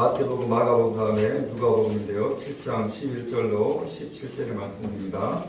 마태복음, 마가복음 다음에 누가복음인데요. 7장 11절로 17절의 말씀입니다.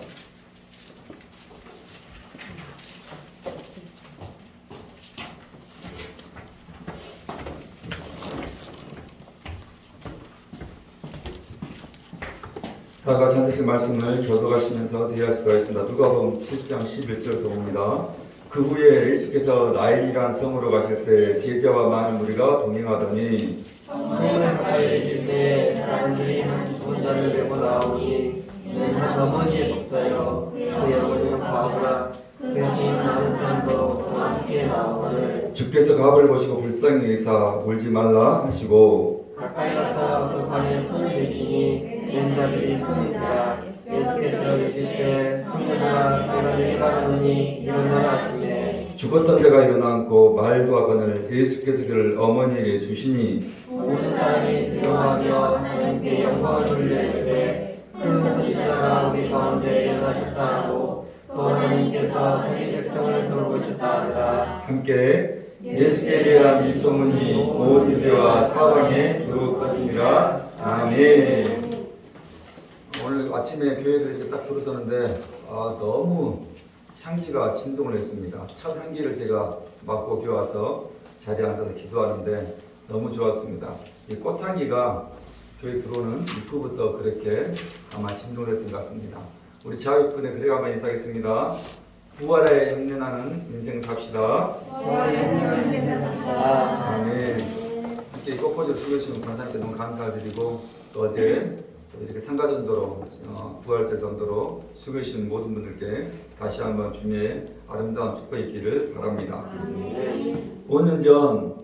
다 같이 한테서 말씀을 교독하시면서 드리하도록 하겠습니다. 누가복음 7장 11절 봅니다. 그 후에 예수께서 나인이라는 성으로 가실새 제자와 많은 무리가 동행하더니 성을 가까이 계실 때 사람들이 한 죽은 자를 메고 나오니 이는 한 어머니의 독자여 그의 어머니는 바보라. 그에서 많은 사람도 그와 함께 나오거늘 주께서 갑을 보시고 불쌍히 여기사 울지 말라 하시고 가까이 가서 그 발에 손을 대시니 인자들이 손을지라. 예수께서 이르시되 청년아 내가 네게 바라노니 일어나라 하시매 죽었던 자가 일어나 앉고 말도 하거늘 예수께서 그를 어머니에게 주시니 모든 사람이 두려워하며 하나님께 영광을 돌리려 이르되 큰 선지자가 우리 가운데 일어나셨다 하고 또 하나님께서 자기 백성을 돌보셨다 하더라. 함께 예수께 대한 이 소문이 온 유대와 사방에 두루 퍼지니라. 아멘. 오늘 아침에 교회를 이렇게 딱 들어서는데 너무 향기가 진동을 했습니다. 첫 향기를 제가 맡고 교회 와서 자리에 앉아서 기도하는데 너무 좋았습니다. 이 꽃향기가 교회 들어오는 입구부터 그렇게 아마 진동을 했던 것 같습니다. 우리 자유분의 그래 한번 인사하겠습니다. 부활에 향연하는 인생 삽시다. 아멘. 이렇게 꽃꽂이를 수고해주신 권사님께 너무 감사를 드리고 또 어제 또 이렇게 상가전도로 부활절 전도로 수고해주신 모든 분들께 다시 한번 주님의 아름다운 축복이 있기를 바랍니다. 5년 전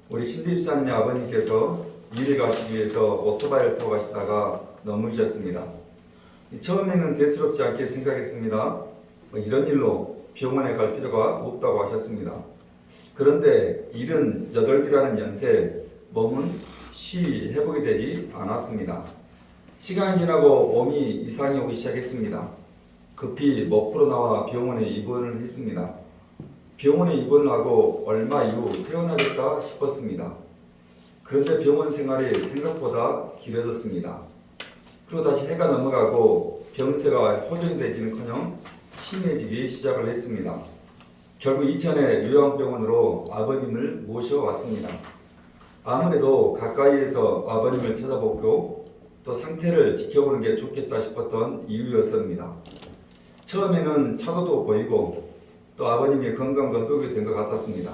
우리 신집사님의 아버님께서 일을 가시기 위해서 오토바이를 타고 가시다가 넘어지셨습니다. 처음에는 대수롭지 않게 생각했습니다. 이런 일로 병원에 갈 필요가 없다고 하셨습니다. 그런데 78이라는 연세에 몸은 쉬 회복이 되지 않았습니다. 시간이 지나고 몸이 이상이 오기 시작했습니다. 급히 목포로 나와 병원에 입원을 했습니다. 병원에 입원을 하고 얼마 이후 퇴원하겠다 싶었습니다. 그런데 병원 생활이 생각보다 길어졌습니다. 그리고 다시 해가 넘어가고 병세가 호전이 되기는커녕 심해지기 시작을 했습니다. 결국 이천의 요양병원으로 아버님을 모셔왔습니다. 아무래도 가까이에서 아버님을 찾아보고 또 상태를 지켜보는 게 좋겠다 싶었던 이유였습니다. 처음에는 차도도 보이고 또 아버님의 건강도 회복이 된 것 같았습니다.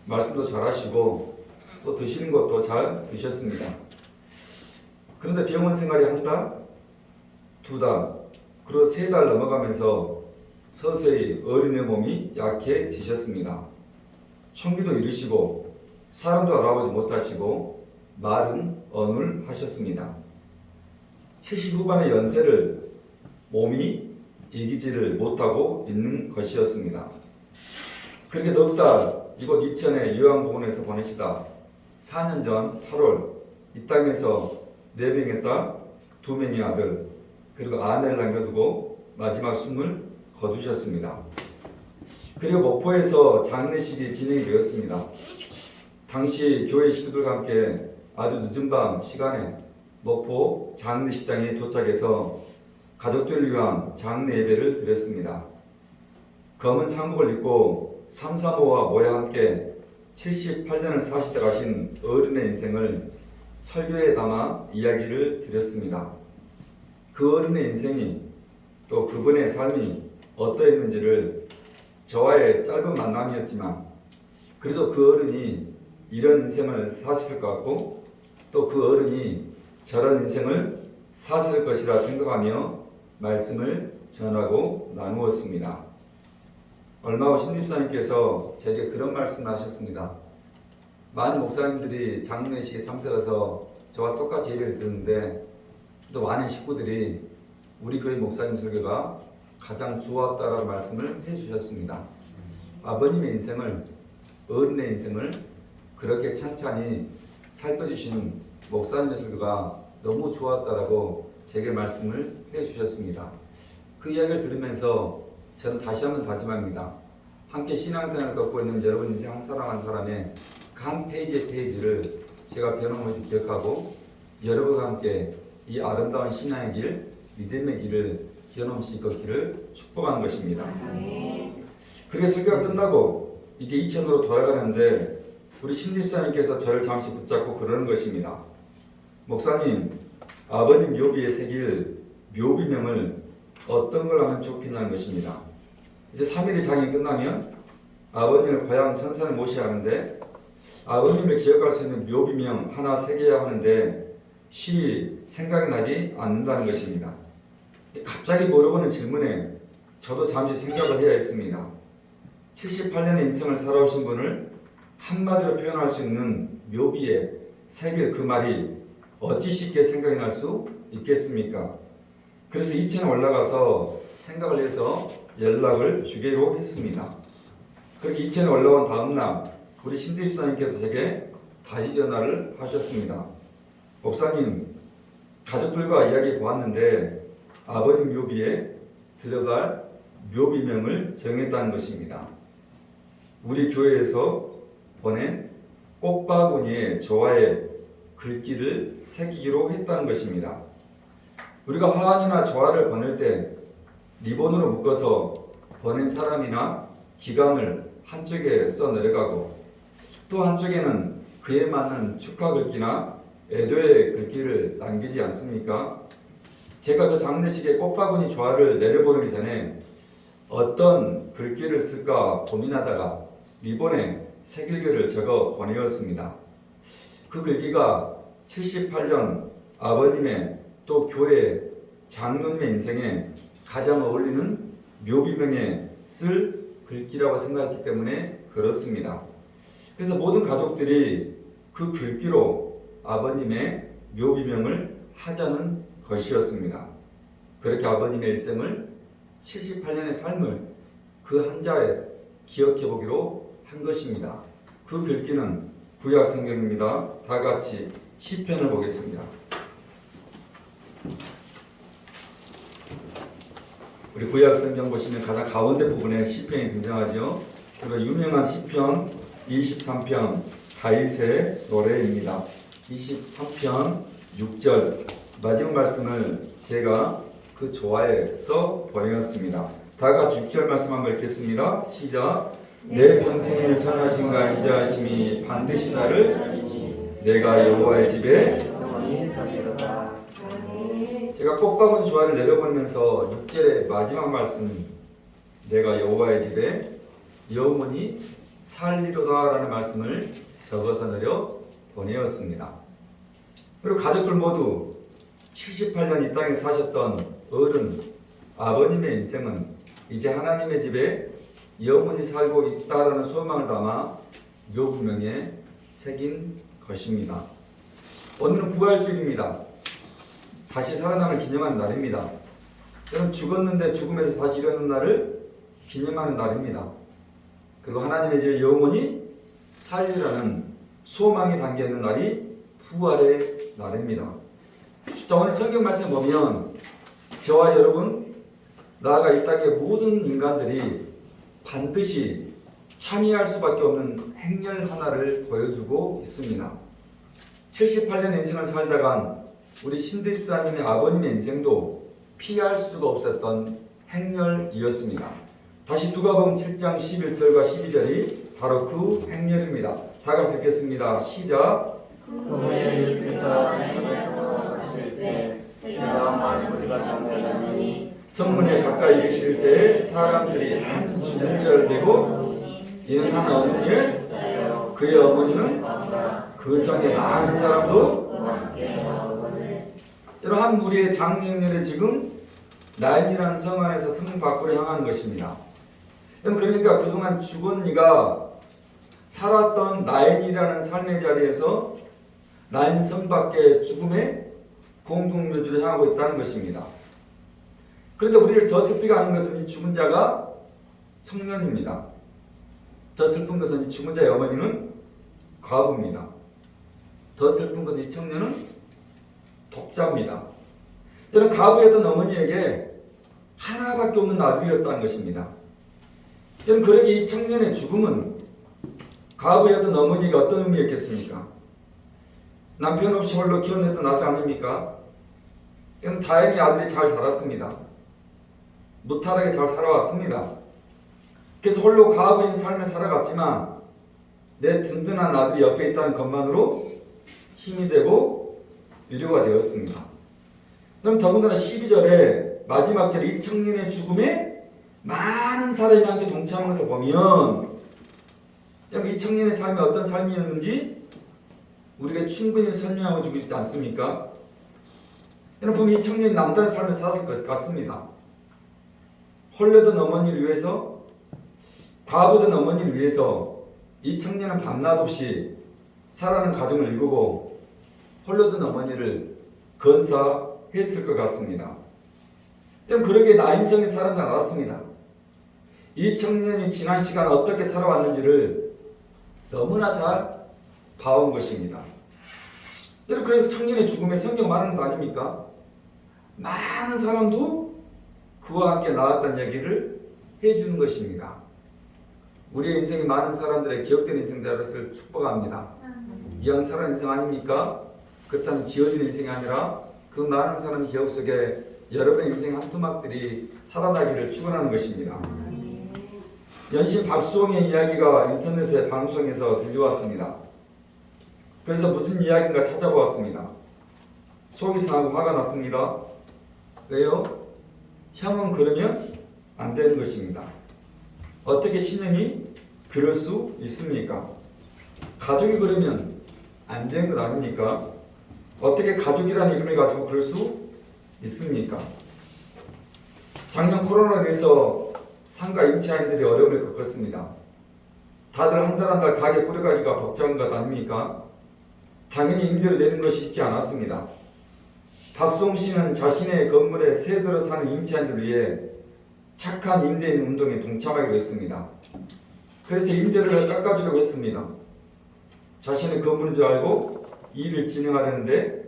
말씀도 잘하시고 또 드시는 것도 잘 드셨습니다. 그런데 병원 생활이 한 달, 두 달, 그리고 3달 넘어가면서 서서히 어린의 몸이 약해지셨습니다. 총기도 잃으시고 사람도 알아보지 못하시고 말은 어눌하셨습니다. 70 후반의 연세를 몸이 이기지를 못하고 있는 것이었습니다. 그렇게 넉 달 이곳 이천의 요양보건에서 보내시다 4년 전 8월 이 땅에서 4명의 딸, 2명의 아들 그리고 아내를 남겨두고 마지막 숨을 거두셨습니다. 그리고 목포에서 장례식이 진행이 되었습니다. 당시 교회 식구들과 함께 아주 늦은 밤 시간에 목포 장례식장에 도착해서 가족들을 위한 장례 예배를 드렸습니다. 검은 상복을 입고 삼사모와 모와 함께 78년을 사시다 가신 어른의 인생을 설교에 담아 이야기를 드렸습니다. 그 어른의 인생이 또 그분의 삶이 어떠했는지를 저와의 짧은 만남이었지만 그래도 그 어른이 이런 인생을 사셨을 것 같고 또 그 어른이 저런 인생을 사실 것이라 생각하며 말씀을 전하고 나누었습니다. 얼마 후 신집사님께서 제게 그런 말씀을 하셨습니다. 많은 목사님들이 장례식에 참석해서 저와 똑같이 예배를 듣는데 또 많은 식구들이 우리 교회 목사님 설교가 가장 좋았다라는 말씀을 해주셨습니다. 아버님의 인생을, 어른의 인생을 그렇게 찬찬히 살펴주시는 목사님의 설교가 너무 좋았다라고 제게 말씀을 해주셨습니다. 그 이야기를 들으면서 저는 다시 한번 다짐합니다. 함께 신앙생활을 걷고 있는 여러분 인생 한 사람 한 사람의 그 한 페이지의 페이지를 제가 변함없이 기억하고 여러분과 함께 이 아름다운 신앙의 길, 믿음의 길을 변함없이 걷기를 축복하는 것입니다. 그렇게 설교가 끝나고 이제 이천으로 돌아가는데 우리 신집사님께서 저를 잠시 붙잡고 그러는 것입니다. 목사님, 아버님 묘비에 새길 묘비명을 어떤 걸 하면 좋겠냐는 것입니다. 이제 3일의 장이 끝나면 아버님을 고향 선산에 모셔야 하는데 아버님을 기억할 수 있는 묘비명 하나 새겨야 하는데 쉬 생각이 나지 않는다는 것입니다. 갑자기 물어보는 질문에 저도 잠시 생각을 해야 했습니다. 78년의 인생을 살아오신 분을 한마디로 표현할 수 있는 묘비에 새길 그 말이 어찌 쉽게 생각이 날 수 있겠습니까? 그래서 이천에 올라가서 생각을 해서 연락을 주기로 했습니다. 그렇게 이천에 올라온 다음날 우리 신대집사님께서 제게 다시 전화를 하셨습니다. 목사님, 가족들과 이야기 보았는데 아버님 묘비에 들여갈 묘비명을 정했다는 것입니다. 우리 교회에서 보낸 꽃바구니에 조화의 글귀를 새기기로 했다는 것입니다. 우리가 화환이나 조화를 보낼 때 리본으로 묶어서 보낸 사람이나 기간을 한쪽에 써 내려가고 또 한쪽에는 그에 맞는 축하 글귀나 애도의 글귀를 남기지 않습니까? 제가 그 장례식에 꽃바구니 조화를 내려보내기 전에 어떤 글귀를 쓸까 고민하다가 리본에 새길글을 적어 보내었습니다. 그 글귀가 78년 아버님의 또 교회 장로님의 인생에 가장 어울리는 묘비명에 쓸 글귀라고 생각했기 때문에 그렇습니다. 그래서 모든 가족들이 그 글귀로 아버님의 묘비명을 하자는 것이었습니다. 그렇게 아버님의 일생을 78년의 삶을 그 한자에 기억해 보기로 한 것입니다. 그 글귀는 구약 성경입니다. 다 같이 시편을 보겠습니다. 우리 구약 성경 보시면 가장 가운데 부분에 시편이 등장하죠. 그리고 유명한 시편 23편 다윗의 노래입니다. 23편 6절 마지막 말씀을 제가 그 조화에서 보내었습니다. 다 같이 6절 말씀 한번 읽겠습니다. 시작. 내 평생에 선하신가 인자하심이 반드시 나를 내가 여호와의 집에 제가 꽃바구니 조화를 내려보면서 6절의 마지막 말씀 내가 여호와의 집에 영원히 살리로다 라는 말씀을 적어서 내려 보내었습니다. 그리고 가족들 모두 78년 이 땅에 사셨던 어른 아버님의 인생은 이제 하나님의 집에 영원히 살고 있다라는 소망을 담아 묘비명에 새긴 것입니다. 오늘은 부활주일입니다. 다시 살아남을 기념하는 날입니다. 여러분 죽었는데 죽음에서 다시 일어나는 날을 기념하는 날입니다. 그리고 하나님의 집에 영원히 살리라는 소망이 담겨있는 날이 부활의 날입니다. 자, 오늘 성경 말씀 보면 저와 여러분 나아가 이 땅의 모든 인간들이 반드시 참여할 수밖에 없는 행렬 하나를 보여주고 있습니다. 78년 인생을 살다간 우리 신대집사님의 아버님의 인생도 피할 수가 없었던 행렬이었습니다. 다시 누가복음 7장 11절과 12절이 바로 그 행렬입니다. 다 같이 읽겠습니다. 시작. 그분의 예수께서 하나님께서 가실때 제가 많은 무리가 담대하니 성문에 가까이 계실 때에 사람들이 한 줄을 대고 이는 한 어머니의 그의 어머니는 그 성에 많은 사람도 여러분 한 무리의 장례행렬에 지금 나인이라는 성 안에서 성 밖으로 향하는 것입니다. 그러니까 그동안 주건이가 살았던 나인이라는 삶의 자리에서 나인 성 밖의 죽음의 공동묘지를 향하고 있다는 것입니다. 그런데 우리를 더 슬프게 하는 것은 이 죽은 자가 청년입니다. 더 슬픈 것은 이 죽은 자의 어머니는 과부입니다. 더 슬픈 것은 이 청년은 독자입니다. 여러분 과부였던 어머니에게 하나밖에 없는 아들이었다는 것입니다. 여러분 그러기에 이 청년의 죽음은 과부였던 어머니에게 어떤 의미였겠습니까? 남편 없이 홀로 키워냈던 아들 아닙니까? 그럼 다행히 아들이 잘 자랐습니다. 무탈하게 잘 살아왔습니다. 그래서 홀로 과부인 삶을 살아갔지만 내 든든한 아들이 옆에 있다는 것만으로 힘이 되고 위로가 되었습니다. 그럼 더군다나 12절에 마지막 절 이 청년의 죽음에 많은 사람이 함께 동참하는 것을 보면 이 청년의 삶이 어떤 삶이었는지 우리가 충분히 설명하고 주고 있지 않습니까? 여러분 이 청년이 남다른 삶을 살았을 것 같습니다. 홀려던 어머니를 위해서, 과부된 어머니를 위해서 이 청년은 밤낮 없이 살아가는 가정을 일구고 홀려던 어머니를 건사했을 것 같습니다. 그러기에 나인성의 사람은 알았습니다. 이 청년이 지난 시간 어떻게 살아왔는지를 너무나 잘 봐온 것입니다. 여러분 그래서 청년의 죽음에 성경 말하는 거 아닙니까? 많은 사람도 그와 함께 나왔다는 얘기를 해주는 것입니다. 우리의 인생이 많은 사람들의 기억되는 인생 되는 것을 축복합니다. 이왕 살아온 인생 아닙니까? 그렇다면 지어진 인생이 아니라 그 많은 사람의 기억 속에 여러분의 인생 한 토막들이 살아나기를 축원하는 것입니다. 연신 박수홍의 이야기가 인터넷에 방송에서 들려왔습니다. 그래서 무슨 이야기인가 찾아보았습니다. 속이 상하고 화가 났습니다. 왜요? 형은 그러면 안 되는 것입니다. 어떻게 친형이 그럴 수 있습니까? 가족이 그러면 안 되는 것 아닙니까? 어떻게 가족이라는 이름을 가지고 그럴 수 있습니까? 작년 코로나로 인해서 상가 임차인들이 어려움을 겪었습니다. 다들 한 달 한 달 가게 꾸려가기가 벅찬 것 아닙니까? 당연히 임대료 내는 것이 쉽지 않았습니다. 박수홍 씨는 자신의 건물에 새 들어 사는 임차인들을 위해 착한 임대인 운동에 동참하기로 했습니다. 그래서 임대료를 깎아주려고 했습니다. 자신의 건물인 줄 알고 일을 진행하려는데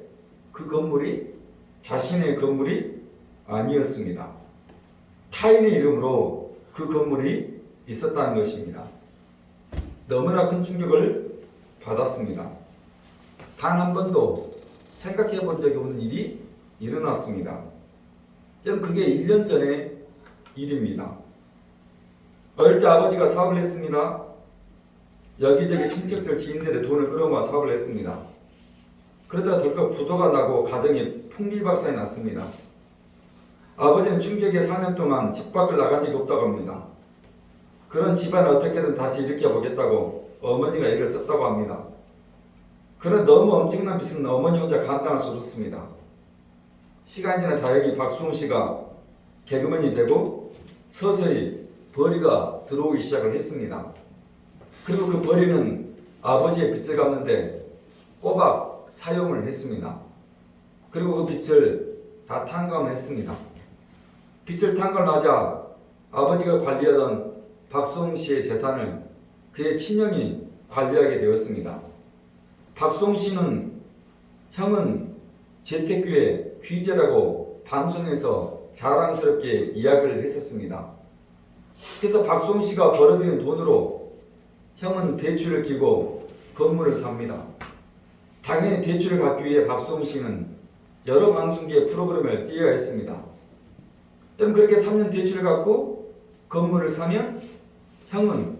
그 건물이 자신의 건물이 아니었습니다. 타인의 이름으로 그 건물이 있었다는 것입니다. 너무나 큰 충격을 받았습니다. 단 한 번도 생각해 본 적이 없는 일이 일어났습니다. 그게 1년 전의 일입니다. 어릴 때 아버지가 사업을 했습니다. 여기저기 친척들 지인들의 돈을 끌어모아 사업을 했습니다. 그러다 덜컥 부도가 나고 가정이 풍비박산이 났습니다. 아버지는 충격에 4년 동안 집 밖을 나간 적이 없다고 합니다. 그런 집안을 어떻게든 다시 일으켜보겠다고 어머니가 애를 썼다고 합니다. 그런 너무 엄청난 빚은 어머니 혼자 감당할 수 없었습니다. 시간이 지나 다행히 박수홍 씨가 개그맨이 되고 서서히 벌이가 들어오기 시작을 했습니다. 그리고 그 벌이는 아버지의 빚을 갚는데 꼬박 사용을 했습니다. 그리고 그 빚을 다 탕감을 했습니다. 빚을 탕감하자 아버지가 관리하던 박수홍 씨의 재산을 그의 친형이 관리하게 되었습니다. 박수홍 씨는 형은 재테크의 귀재라고 방송에서 자랑스럽게 이야기를 했었습니다. 그래서 박수홍 씨가 벌어들인 돈으로 형은 대출을 끼고 건물을 삽니다. 당연히 대출을 갚기 위해 박수홍 씨는 여러 방송계의 프로그램을 띄어야 했습니다. 그럼 그렇게 3년 대출을 갚고 건물을 사면 형은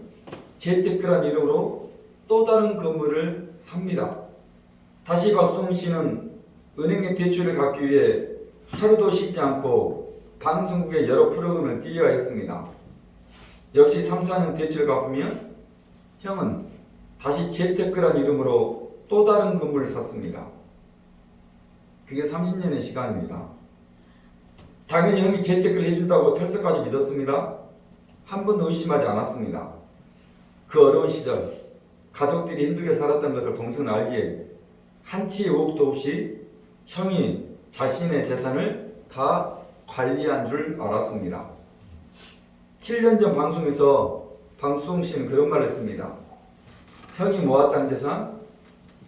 재테크란 이름으로 또 다른 건물을 삽니다. 다시 박수홍 씨는 은행의 대출을 갚기 위해 하루도 쉬지 않고 방송국의 여러 프로그램을 띄어야 했습니다. 역시 3, 4년 대출을 갚으면 형은 다시 재테크란 이름으로 또 다른 건물을 샀습니다. 그게 30년의 시간입니다. 당연히 형이 재테크를 해준다고 철석까지 믿었습니다. 한 번도 의심하지 않았습니다. 그 어려운 시절 가족들이 힘들게 살았던 것을 동생은 알기에 한치의 의혹도 없이 형이 자신의 재산을 다 관리한 줄 알았습니다. 7년 전 방송에서 박수홍 씨는 그런 말을 했습니다. 형이 모았다는 재산,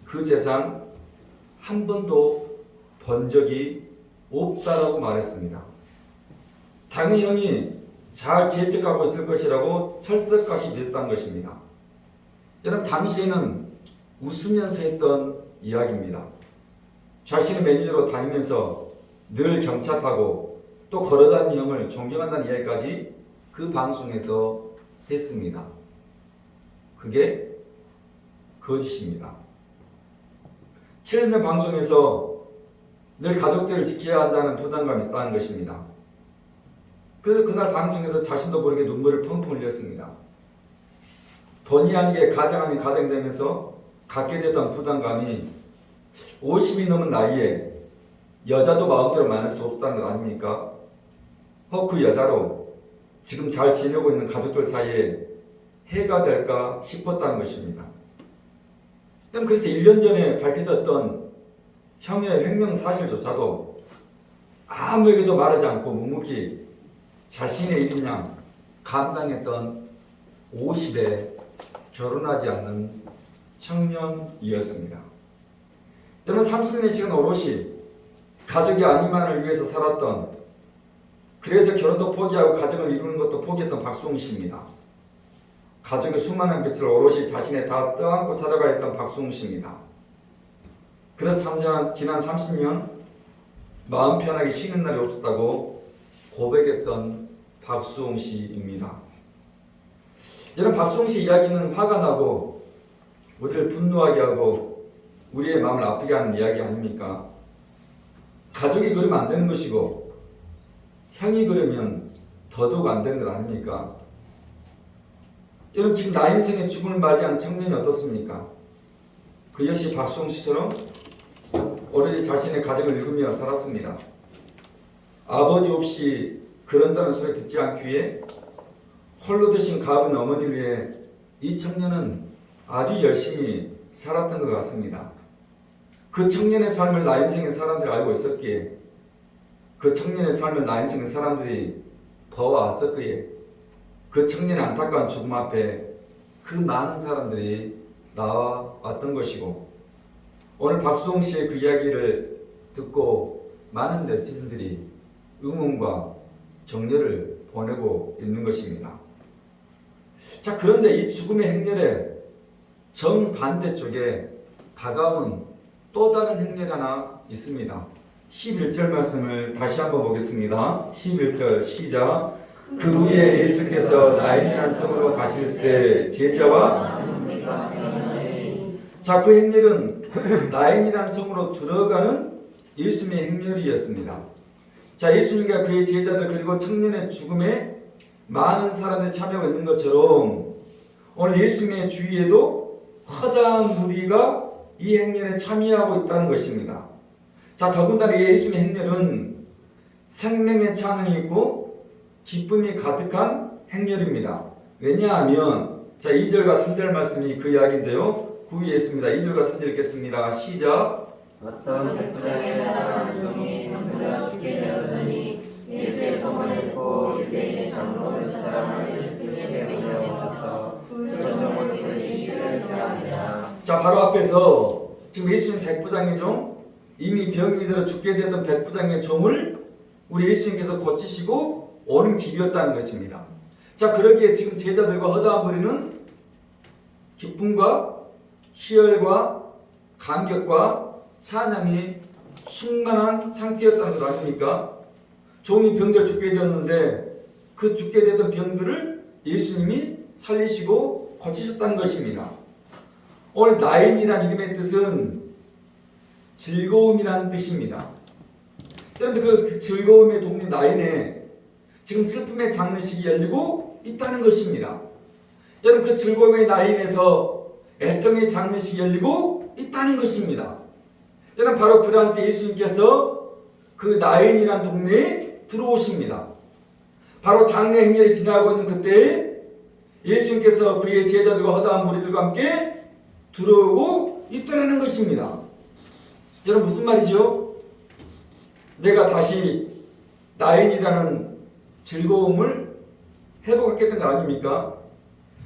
그 재산 한 번도 번 적이 없다라고 말했습니다. 당연히 형이 잘 재테크하고 있을 것이라고 철석같이 믿었다는 것입니다. 여러분 당시에는 웃으면서 했던 이야기입니다. 자신의 매니저로 다니면서 늘 경찰하고 또 걸어다니는 형을 존경한다는 이야기까지 그 방송에서 했습니다. 그게 거짓입니다. 7년 방송에서 늘 가족들을 지켜야 한다는 부담감이 있다는 것입니다. 그래서 그날 방송에서 자신도 모르게 눈물을 펑펑 흘렸습니다. 본의 아니게 가장 아닌 가정이 되면서 갖게 됐던 부담감이 50이 넘은 나이에 여자도 마음대로 만날 수 없다는 것 아닙니까? 그 여자로 지금 잘 지내고 있는 가족들 사이에 해가 될까 싶었다는 것입니다. 그래서 1년 전에 밝혀졌던 형의 횡령 사실조차도 아무에게도 말하지 않고 묵묵히 자신의 일인 양 감당했던 50에 결혼하지 않는 청년이었습니다. 여러분 30년의 시간 오롯이 가족의 안위만을 위해서 살았던, 그래서 결혼도 포기하고 가정을 이루는 것도 포기했던 박수홍 씨입니다. 가족의 수많은 빛을 오롯이 자신의 다 떠안고 살아가 했던 박수홍 씨입니다. 그래서 지난 30년 마음 편하게 쉬는 날이 없었다고 고백했던 박수홍 씨입니다. 여러분 박수홍 씨 이야기는 화가 나고 우리를 분노하게 하고 우리의 마음을 아프게 하는 이야기 아닙니까? 가족이 그러면 안 되는 것이고 형이 그러면 더더욱 안 되는 것 아닙니까? 여러분 지금 나 인생의 죽음을 맞이한 청년이 어떻습니까? 그 역시 박수홍 씨처럼 오로지 자신의 가족을 읽으며 살았습니다. 아버지 없이 그런다는 소리 듣지 않기 위해 홀로 드신 가분 어머니를 위해 이 청년은 아주 열심히 살았던 것 같습니다. 그 청년의 삶을 나 인생의 사람들이 알고 있었기에, 그 청년의 삶을 나 인생의 사람들이 봐왔었기에, 그 청년의 안타까운 죽음 앞에 그 많은 사람들이 나와왔던 것이고, 오늘 박수홍 씨의 그 이야기를 듣고 많은 네티즌들이 응원과 격려를 보내고 있는 것입니다. 자, 그런데 이 죽음의 행렬의 정반대쪽에 다가온 또 다른 행렬이 하나 있습니다. 11절 말씀을 다시 한번 보겠습니다. 11절 시작. 그 후에 예수께서 나인이라는 성으로 가실새 제자와 자, 그 행렬은 나인이라는 성으로 들어가는 예수님의 행렬이었습니다. 자, 예수님과 그의 제자들 그리고 청년의 죽음에 많은 사람들이 참여하고 있는 것처럼 오늘 예수님의 주위에도 허다한 무리가 이 행렬에 참여하고 있다는 것입니다. 자, 더군다나 이 예수님의 행렬은 생명의 찬양이 있고 기쁨이 가득한 행렬입니다. 왜냐하면 자, 2절과 3절 말씀이 그 이야기인데요. 구위에 있습니다. 2절과 3절 읽겠습니다. 시작. 어떤 백부장의 사랑하는 종이 그가 죽게 되었더니 예수의 소문을 듣고 유대인의 장로의 사람을 예수께 불러오셔서 그 종을 부르시기를 제하니라. 자, 바로 앞에서 지금 예수님 백부장의 종, 이미 병이 들어 죽게 되었던 백부장의 종을 우리 예수님께서 고치시고 오는 길이었다는 것입니다. 자, 그러기에 지금 제자들과 허다한 무리는 기쁨과 희열과 감격과 찬양이 충만한 상태였다는 것 아닙니까? 종이 병들어 죽게 되었는데 그 죽게 되던 병들을 예수님이 살리시고 고치셨다는 것입니다. 오늘 나인이라는 이름의 뜻은 즐거움이라는 뜻입니다. 여러분들 그 즐거움의 동네 나인에 지금 슬픔의 장례식이 열리고 있다는 것입니다. 여러분 그 즐거움의 나인에서 애통의 장례식이 열리고 있다는 것입니다. 여러분 바로 그러한 때 예수님께서 그 나인이라는 동네에 들어오십니다. 바로 장례 행렬이 지나고 있는 그때에 예수님께서 그의 제자들과 허다한 무리들과 함께 들어오고 있다는 것입니다. 여러분 무슨 말이죠? 내가 다시 나인이라는 즐거움을 회복하게 된 거 아닙니까?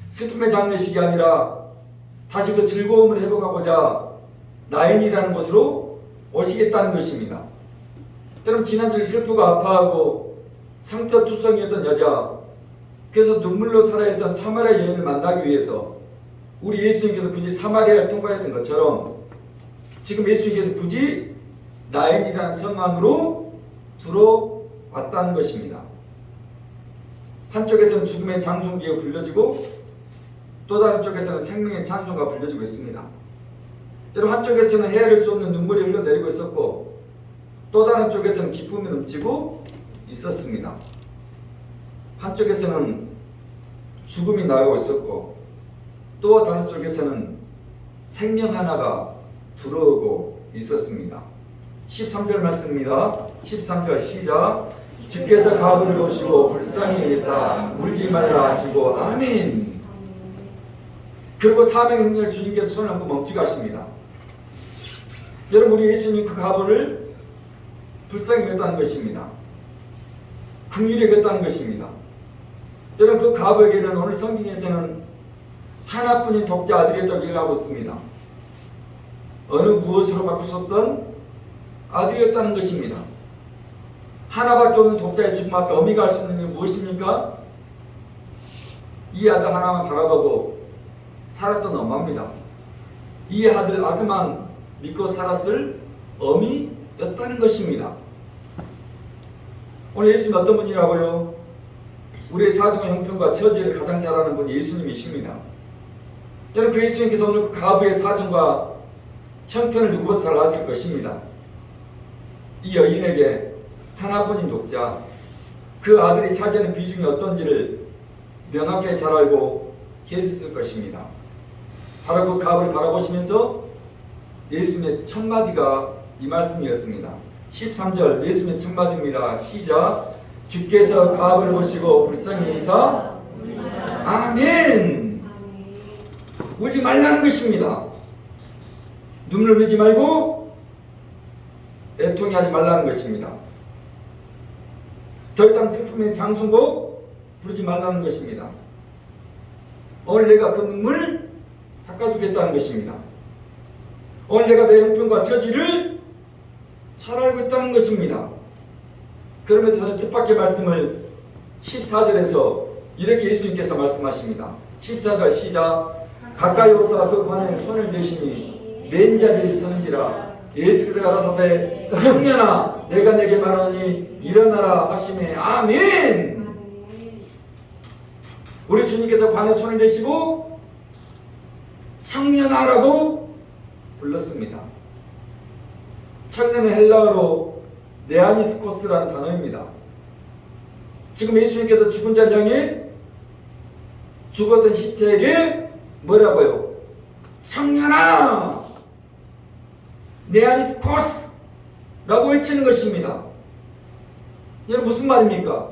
슬픔의 장례식이 아니라 다시 그 즐거움을 회복하고자 나인이라는 곳으로 오시겠다는 것입니다. 여러분 지난주에 슬프고 아파하고 상처투성이었던 여자, 그래서 눈물로 살아야 했던 사마리아 여인을 만나기 위해서 우리 예수님께서 굳이 사마리아를 통과했던 것처럼 지금 예수님께서 굳이 나인이라는 성 안으로 들어왔다는 것입니다. 한쪽에서는 죽음의 장송기가 불려지고 또 다른 쪽에서는 생명의 찬송가 불려지고 있습니다. 여러분, 한쪽에서는 헤아릴 수 없는 눈물이 흘러내리고 있었고 또 다른 쪽에서는 기쁨이 넘치고 있었습니다. 한쪽에서는 죽음이 나오고 있었고 또 다른 쪽에서는 생명 하나가 들어오고 있었습니다. 13절 말씀입니다. 13절 시작. 주께서 가부를 보시고 불쌍히 여기사 울지 말라 하시고 아멘. 그리고 사명의 행렬 주님께서 손을 얹고 멈추게 하십니다. 여러분, 우리 예수님 그 가부를 불쌍히 여겼다는 것입니다. 긍휼히 여겼다는 것입니다. 여러분, 그 가부에게는 오늘 성경에서는 하나뿐인 독자 아들이었다고 얘기를 하고 있습니다. 어느 무엇으로 바꿀 수 없던 아들이었다는 것입니다. 하나밖에 없는 독자의 죽음 앞에 어미가 할 수 있는 게 무엇입니까? 이 아들 하나만 바라보고 살았던 엄마입니다. 이 아들만 믿고 살았을 어미였다는 것입니다. 오늘 예수님 어떤 분이라고요? 우리의 사정의 형편과 처지를 가장 잘 아는 분이 예수님이십니다. 여러분, 그 예수님께서 오늘 그 가부의 사정과 형편을 누구보다 잘 아실 것입니다. 이 여인에게 하나뿐인 독자, 그 아들이 차지하는 비중이 어떤지를 명확하게 잘 알고 계셨을 것입니다. 바로 그 가부를 바라보시면서 예수님의 첫 마디가 이 말씀이었습니다. 13절 예수님의 첫 마디입니다. 시작. 주께서 가부를 보시고 불쌍히 여기사 아멘. 울지 말라는 것입니다. 눈물 흘리지 말고 애통해하지 말라는 것입니다. 더 이상 슬픔의 장송곡 부르지 말라는 것입니다. 오늘 내가 그 눈물 닦아주겠다는 것입니다. 오늘 내가 내 형편과 처지를 잘 알고 있다는 것입니다. 그러면서 아주 뜻밖의 말씀을 14절에서 이렇게 예수님께서 말씀하십니다. 14절 시작. 가까이 오사 그 관에 손을 대시니 맨 자들이 서는지라. 예수께서 가라사대 청년아 내가 내게 말하노니 일어나라 하시네. 아멘. 우리 주님께서 관에 손을 대시고 청년아라고 불렀습니다. 청년은 헬라어로 네아니스코스라는 단어입니다. 지금 예수님께서 죽은 자를 향해 죽었던 시체에게 뭐라고요? 청년아 네아니스코스 라고 외치는 것입니다. 여러분, 무슨 말입니까?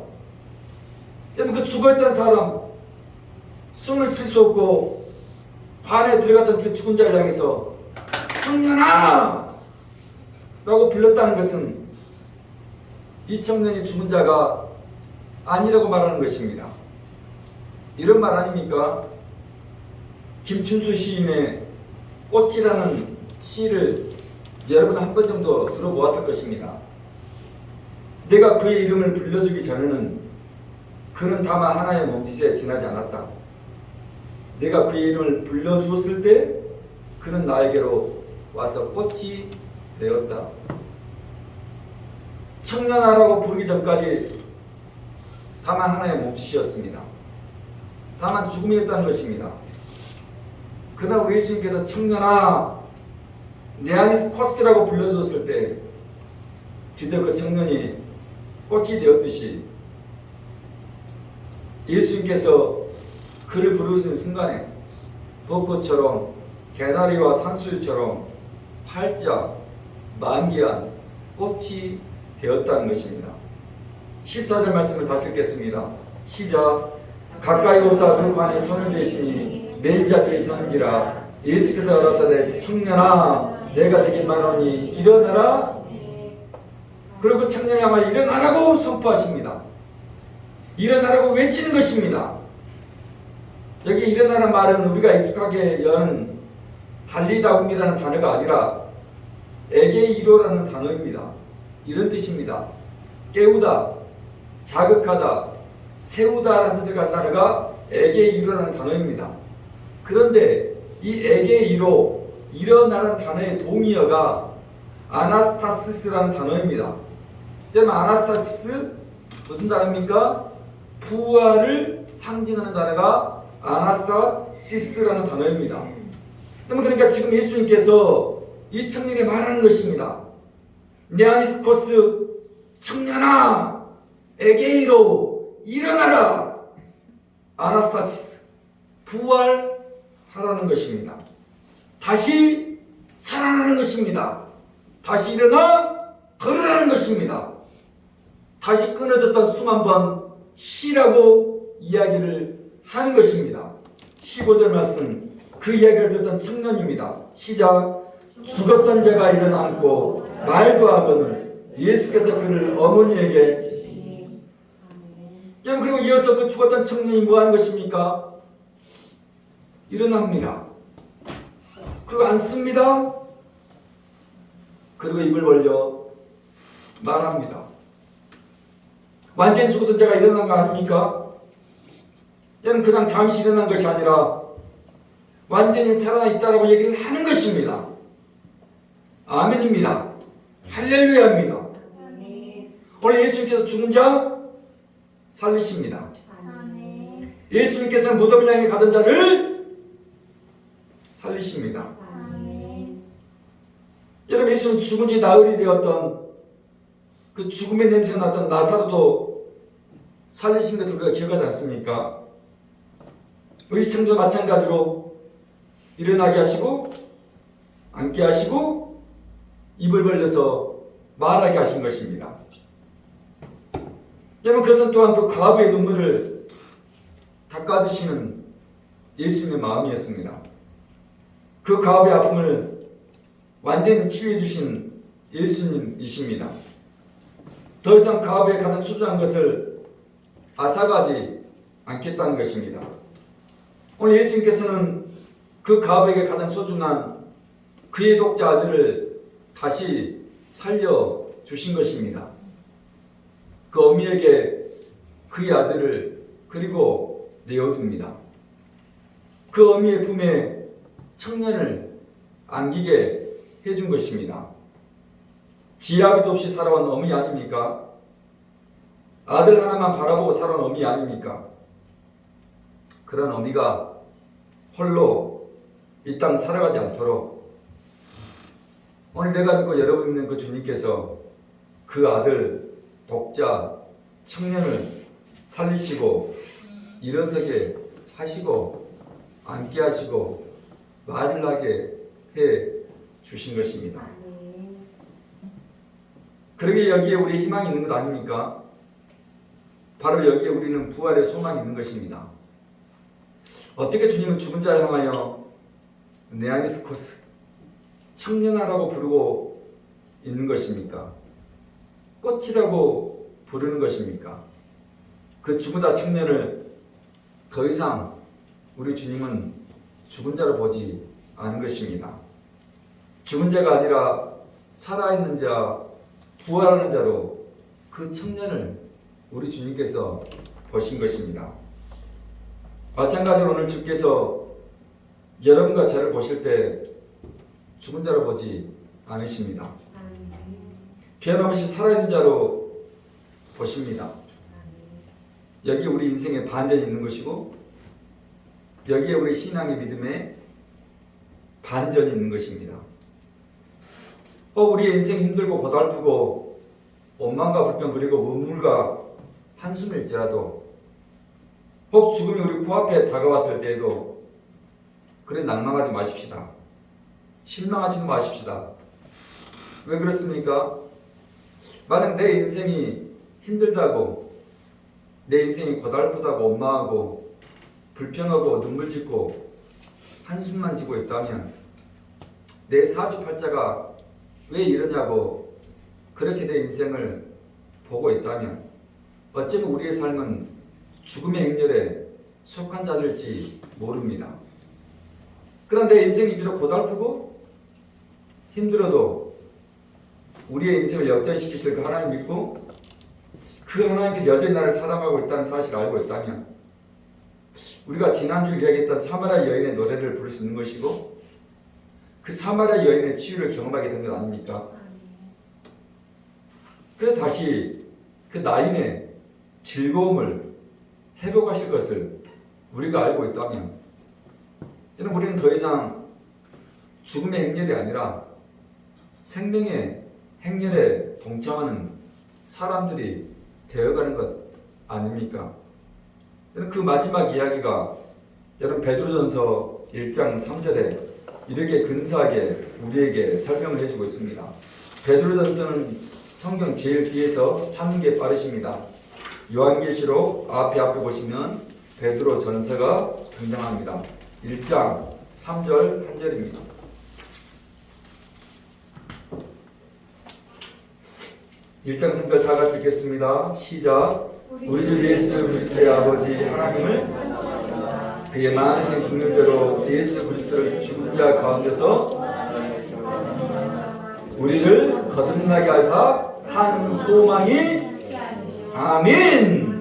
여러분, 그 죽어있던 사람, 숨을 쉴 수 없고 관에 들어갔던 그 죽은 자를 향해서 청년아 라고 불렀다는 것은 이 청년이 죽은 자가 아니라고 말하는 것입니다. 이런 말 아닙니까? 김춘수 시인의 꽃이라는 시를 여러분 한 번 정도 들어보았을 것입니다. 내가 그의 이름을 불러주기 전에는 그는 다만 하나의 몸짓에 지나지 않았다. 내가 그의 이름을 불러주었을 때 그는 나에게로 와서 꽃이 되었다. 청년아라고 부르기 전까지 다만 하나의 몸짓이었습니다. 다만 죽음이었다는 것입니다. 그러나 우리 예수님께서 청년아 네아니스코스라고 불러주었을 때 드디어 그 청년이 꽃이 되었듯이 예수님께서 그를 부르시는 순간에 벚꽃처럼 개나리와 산수유처럼 활짝 만개한 꽃이 되었다는 것입니다. 14절 말씀을 다시 읽겠습니다. 시작. 가까이 오사 그 관에 손을 대시니 맨 자들이 서는지라. 예수께서 가라사대 청년아 내가 되게 말하니 일어나라. 그리고 청년이 아마 일어나라고 선포하십니다. 일어나라고 외치는 것입니다. 여기 일어나는 말은 우리가 익숙하게 여는 달리다움이라는 단어가 아니라 에게이로라는 단어입니다. 이런 뜻입니다. 깨우다, 자극하다, 세우다라는 뜻을 갖는 단어가 에게이로라는 단어입니다. 그런데 이 에게이로 일어나는 단어의 동의어가 아나스타시스라는 단어입니다. 여러분, 아나스타시스 무슨 단어입니까? 부활을 상징하는 단어가 아나스타시스라는 단어입니다. 여러분, 그러니까 지금 예수님께서 이 청년에게 말하는 것입니다. 네아니스코스, 청년아, 에게이로, 일어나라. 아나스타시스, 부활하라는 것입니다. 다시 살아나는 것입니다. 다시 일어나 걸으라는 것입니다. 다시 끊어졌던 숨 한 번 쉬라고 이야기를 하는 것입니다. 15절 말씀, 그 이야기를 듣던 청년입니다. 시작. 죽었던 자가 일어나고 말도 하거늘 예수께서 그를 어머니에게. 여러분, 그리고 이어서 그 죽었던 청년이 뭐 하는 것입니까? 일어납니다. 그리고 앉습니다. 그리고 입을 벌려 말합니다. 완전히 죽었던 자가 일어난 거 아닙니까? 여러분, 그냥 잠시 일어난 것이 아니라 완전히 살아있다라고 얘기를 하는 것입니다. 아멘입니다. 할렐루야입니다. 오늘 예수님께서 죽은 자 살리십니다. 예수님께서는 무덤을 향해 가던 자를 살리십니다. 여러분, 예수는 죽은 지 나흘이 되었던 그 죽음의 냄새가 났던 나사로도 살리신 것을 우리가 기억하지 않습니까? 우리 청도 마찬가지로 일어나게 하시고 앉게 하시고 입을 벌려서 말하게 하신 것입니다. 여러분, 그것은 또한 그 과부의 눈물을 닦아주시는 예수님의 마음이었습니다. 그 과부의 아픔을 완전히 치유해 주신 예수님이십니다. 더 이상 과부의 가장 소중한 것을 앗아가지 않겠다는 것입니다. 오늘 예수님께서는 그 과부에게 가장 소중한 그의 독자 아들을 다시 살려주신 것입니다. 그 어미에게 그의 아들을 그리고 내어줍니다. 그 어미의 품에 청년을 안기게 해준 것입니다. 지아비도 없이 살아온 어미 아닙니까? 아들 하나만 바라보고 살아온 어미 아닙니까? 그런 어미가 홀로 이 땅 살아가지 않도록 오늘 내가 믿고 여러분 믿는 그 주님께서 그 아들, 독자, 청년을 살리시고 일어서게 하시고 앉게 하시고 말을 하게 해 주신 것입니다. 그러게 여기에 우리의 희망이 있는 것 아닙니까? 바로 여기에 우리는 부활의 소망이 있는 것입니다. 어떻게 주님은 죽은 자를 향하여 네아니스코스, 청년아라고 부르고 있는 것입니까? 꽃이라고 부르는 것입니까? 그 죽은 자 청년을 더 이상 우리 주님은 죽은 자로 보지 않은 것입니다. 죽은 자가 아니라 살아있는 자, 부활하는 자로 그 청년을 우리 주님께서 보신 것입니다. 마찬가지로 오늘 주께서 여러분과 저를 보실 때 죽은 자로 보지 않으십니다. 변함없이 살아있는 자로 보십니다. 여기 우리 인생의 반전이 있는 것이고 여기에 우리 신앙의 믿음에 반전이 있는 것입니다. 우리의 인생이 힘들고 고달프고 원망과 불평 그리고 눈물과 한숨일지라도 혹 죽음이 우리 코앞에 다가왔을 때에도 그래 낭망하지 마십시다. 실망하지는 마십시다. 왜 그렇습니까? 만약 내 인생이 힘들다고 내 인생이 고달프다고 원망하고 불평하고 눈물 짓고 한숨만 지고 있다면 내 사주팔자가 왜 이러냐고 그렇게 내 인생을 보고 있다면 어쩌면 우리의 삶은 죽음의 행렬에 속한 자들지 모릅니다. 그런데 내 인생이 비록 고달프고 힘들어도 우리의 인생을 역전시키실 그 하나님 믿고 그 하나님께서 여전히 나를 사랑하고 있다는 사실을 알고 있다면 우리가 지난주에 이야기했던 사마리아 여인의 노래를 부를 수 있는 것이고 그 사마리아 여인의 치유를 경험하게 된 것 아닙니까? 그래서 다시 그 나인의 즐거움을 회복하실 것을 우리가 알고 있다면 저는 우리는 더 이상 죽음의 행렬이 아니라 생명의 행렬에 동참하는 사람들이 되어가는 것 아닙니까? 저는 그 마지막 이야기가 여러분 베드로전서 1장 3절에 이렇게 근사하게 우리에게 설명을 해주고 있습니다. 베드로전서는 성경 제일 뒤에서 찾는 게 빠르십니다. 요한계시록 앞에 보시면 베드로전서가 등장합니다. 1장 3절 1절입니다. (1장 3절) 다 같이 읽겠습니다. 시작. 우리 주 예수 그리스도의 아버지 하나님을 그의 많으신 긍휼대로 예수 그리스도를 죽은 자 가운데서 우리를 거듭나게 하사 산 소망이 아멘.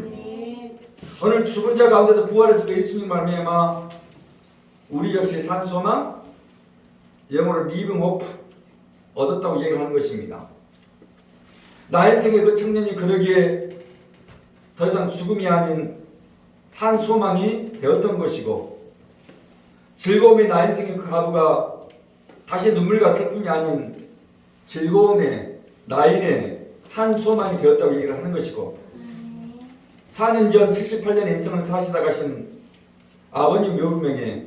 오늘 죽은 자 가운데서 부활해서 예수님 말미암아 우리 역시 산 소망, 영어로 리빙 호프 얻었다고 얘기하는 것입니다. 나의 생에 그 청년이 그러기에 더 이상 죽음이 아닌 산 소망이 되었던 것이고, 즐거움이 나 인생의 그 하루가 다시 눈물과 슬픔이 아닌 즐거움의 나인의 산 소망이 되었다고 얘기를 하는 것이고, 4년 전 78년 인생을 사시다 가신 아버님 묘비명에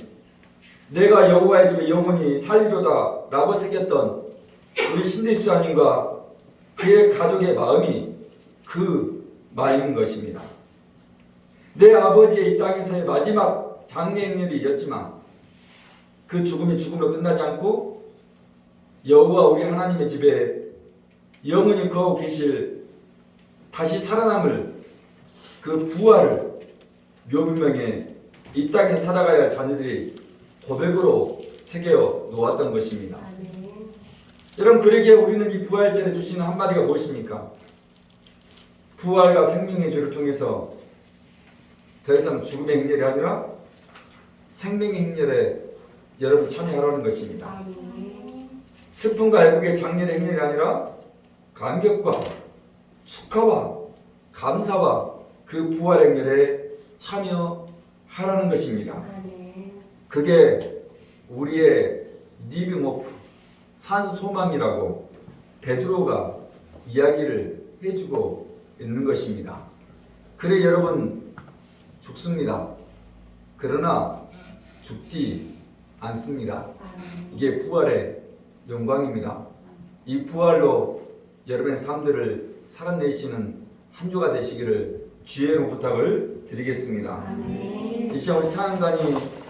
내가 여호와의 집에 영원히 살리로다 라고 새겼던 우리 신대 집사님과 그의 가족의 마음이 그 마음인 것입니다. 내 아버지의 이 땅에서의 마지막 장례 행렬이었지만 그 죽음이 죽음으로 끝나지 않고 여호와 우리 하나님의 집에 영원히 거하고 계실 다시 살아남을 그 부활을 묘비명에 이 땅에 살아가야 할 자녀들이 고백으로 새겨 놓았던 것입니다. 여러분, 그러기에 우리는 이 부활절에 주시는 한마디가 무엇입니까? 부활과 생명의 주를 통해서 더 이상 죽음의 행렬이 아니라 생명의 행렬에 여러분 참여하라는 것입니다. 슬픔과 애국의 장례의 행렬이 아니라 감격과 축하와 감사와 그 부활 행렬에 참여하라는 것입니다. 그게 우리의 리빙 오프 산 소망이라고 베드로가 이야기를 해주고 있는 것입니다. 그래 여러분, 죽습니다. 그러나 죽지 않습니다. 이게 부활의 영광입니다. 이 부활로 여러분의 삶들을 살아내시는 한 주가 되시기를 주의로 부탁을 드리겠습니다. 이 시간 우리 찬양단이